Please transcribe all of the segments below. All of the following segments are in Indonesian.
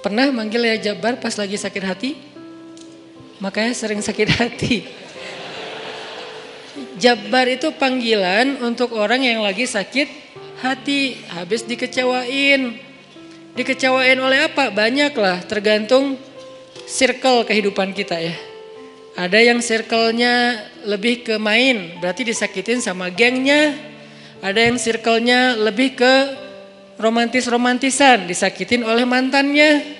Pernah manggil ya Jabbar pas lagi sakit hati? Makanya sering sakit hati. Jabbar itu panggilan untuk orang yang lagi sakit hati, habis dikecewain. Dikecewain oleh apa? Banyak lah, tergantung circle kehidupan kita ya. Ada yang circle-nya lebih ke main, berarti disakitin sama gengnya. Ada yang circle-nya lebih ke romantis-romantisan, disakitin oleh mantannya.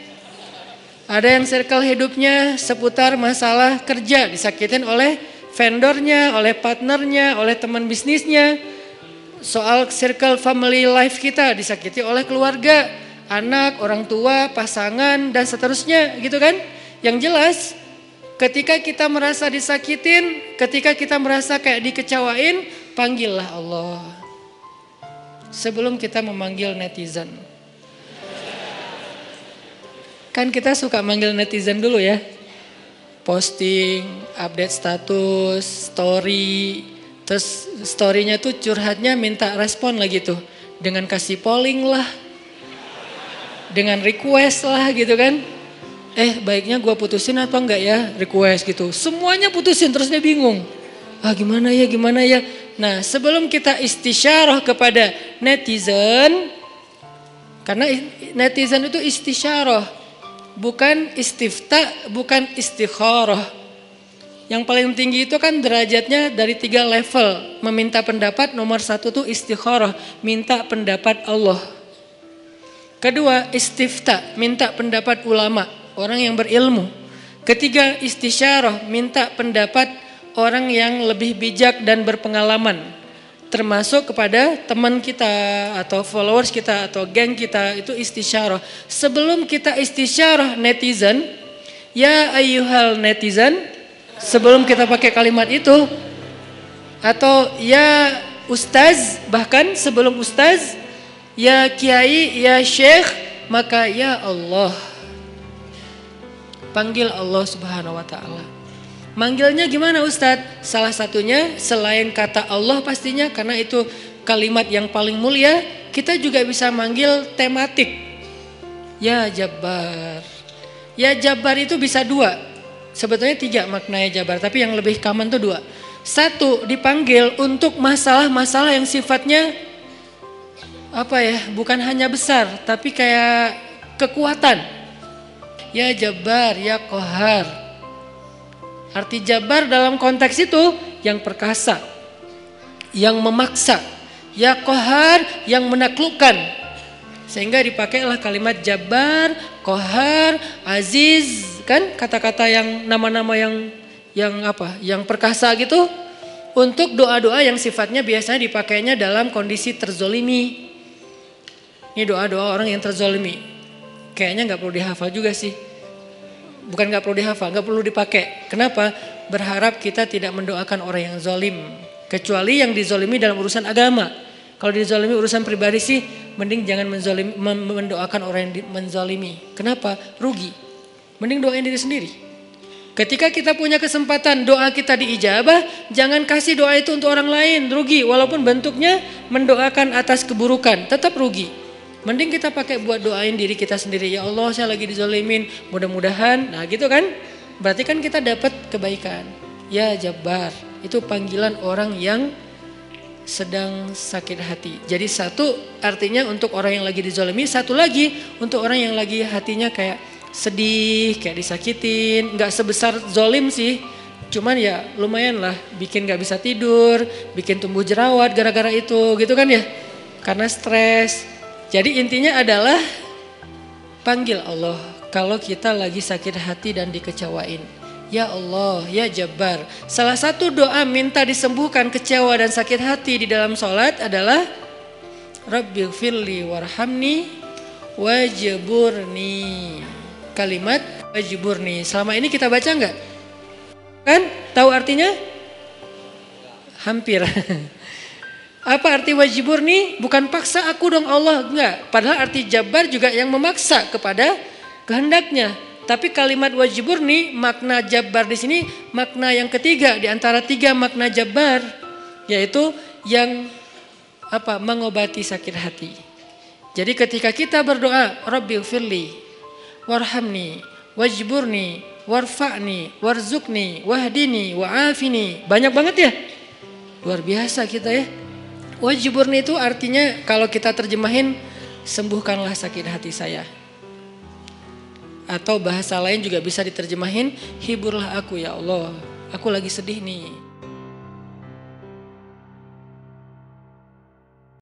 Ada yang circle hidupnya seputar masalah kerja, disakitin oleh vendornya, oleh partnernya, oleh teman bisnisnya. Soal circle family life kita disakiti oleh keluarga, anak, orang tua, pasangan, dan seterusnya gitu kan. Yang jelas ketika kita merasa disakitin, ketika kita merasa kayak dikecewain, panggillah Allah. Sebelum kita memanggil netizen. Kan kita suka manggil netizen dulu ya. Posting, update status, story. Terus storynya tuh curhatnya minta respon lagi tuh. Dengan kasih polling lah. Dengan request lah gitu kan. Baiknya gue putusin apa enggak ya, request gitu. Semuanya putusin terus dia bingung. Gimana ya. Nah sebelum kita istisyarah kepada netizen. Karena netizen itu istisyarah. Bukan istifta, bukan istikharah. Yang paling tinggi itu kan derajatnya dari 3 level. Meminta pendapat nomor 1 tuh istikharah. Minta pendapat Allah. Kedua istifta, minta pendapat ulama. Orang yang berilmu. Ketiga istisyarah, minta pendapat orang yang lebih bijak dan berpengalaman. Termasuk kepada teman kita atau followers kita atau geng kita, itu istisyarah. Sebelum kita istisyarah netizen, ya ayyuhal netizen, sebelum kita pakai kalimat itu, atau ya ustaz, bahkan sebelum ustaz, ya kiai, ya syekh, maka ya Allah. Panggil Allah Subhanahu wa taala. Manggilnya gimana Ustadz? Salah satunya selain kata Allah pastinya, karena itu kalimat yang paling mulia, kita juga bisa manggil tematik. Ya Jabbar. Ya Jabbar itu bisa 2. Sebetulnya 3 maknanya Jabbar, tapi yang lebih common tuh 2. 1, dipanggil untuk masalah-masalah yang sifatnya bukan hanya besar, tapi kayak kekuatan. Ya Jabbar, ya Qahar. Arti Jabbar dalam konteks itu yang perkasa, yang memaksa, ya Qahar yang menaklukkan. Sehingga dipakailah kalimat Jabbar, Qahar, Aziz, kan kata-kata yang nama-nama yang perkasa gitu. Untuk doa-doa yang sifatnya biasanya dipakainya dalam kondisi terzolimi. Ini doa-doa orang yang terzolimi. Kayaknya gak perlu dihafal juga sih. Bukan gak perlu dihafal, gak perlu dipakai. Kenapa? Berharap kita tidak mendoakan orang yang zolim. Kecuali yang dizolimi dalam urusan agama. Kalau dizolimi urusan pribadi sih, mending jangan mendoakan orang yang menzolimi. Kenapa? Rugi. Mending doain diri sendiri. Ketika kita punya kesempatan doa kita diijabah, jangan kasih doa itu untuk orang lain. Rugi, walaupun bentuknya mendoakan atas keburukan, tetap rugi. Mending kita pakai buat doain diri kita sendiri. Ya Allah, saya lagi dizolimin, mudah-mudahan. Nah gitu kan, berarti kan kita dapat kebaikan. Ya Jabbar, itu panggilan orang yang sedang sakit hati. Jadi 1 artinya untuk orang yang lagi dizolimi, 1 lagi untuk orang yang lagi hatinya kayak sedih, kayak disakitin. Gak sebesar zolim sih, cuman ya lumayan lah, bikin gak bisa tidur, bikin tumbuh jerawat gara-gara itu gitu kan ya. Karena stres. Jadi intinya adalah panggil Allah kalau kita lagi sakit hati dan dikecewain. Ya Allah, ya Jabbar. Salah satu doa minta disembuhkan kecewa dan sakit hati di dalam sholat adalah Rabbighfirli warhamni wajburni. Kalimat wajburni. Selama ini kita baca enggak? Kan? Tahu artinya? Hampir. Apa arti wajburni? Bukan paksa aku dong Allah, enggak. Padahal arti Jabbar juga yang memaksa kepada kehendaknya. Tapi kalimat wajburni, makna Jabbar di sini makna yang ketiga di antara 3 makna Jabbar, yaitu yang mengobati sakit hati. Jadi ketika kita berdoa, Rabbighfirli, warhamni, wajburni, warfa'ni, warzukni, wahdini, wa'afini. Banyak banget ya. Luar biasa kita ya. Wajburni itu artinya kalau kita terjemahin, sembuhkanlah sakit hati saya. Atau bahasa lain juga bisa diterjemahin, hiburlah aku ya Allah. Aku lagi sedih nih.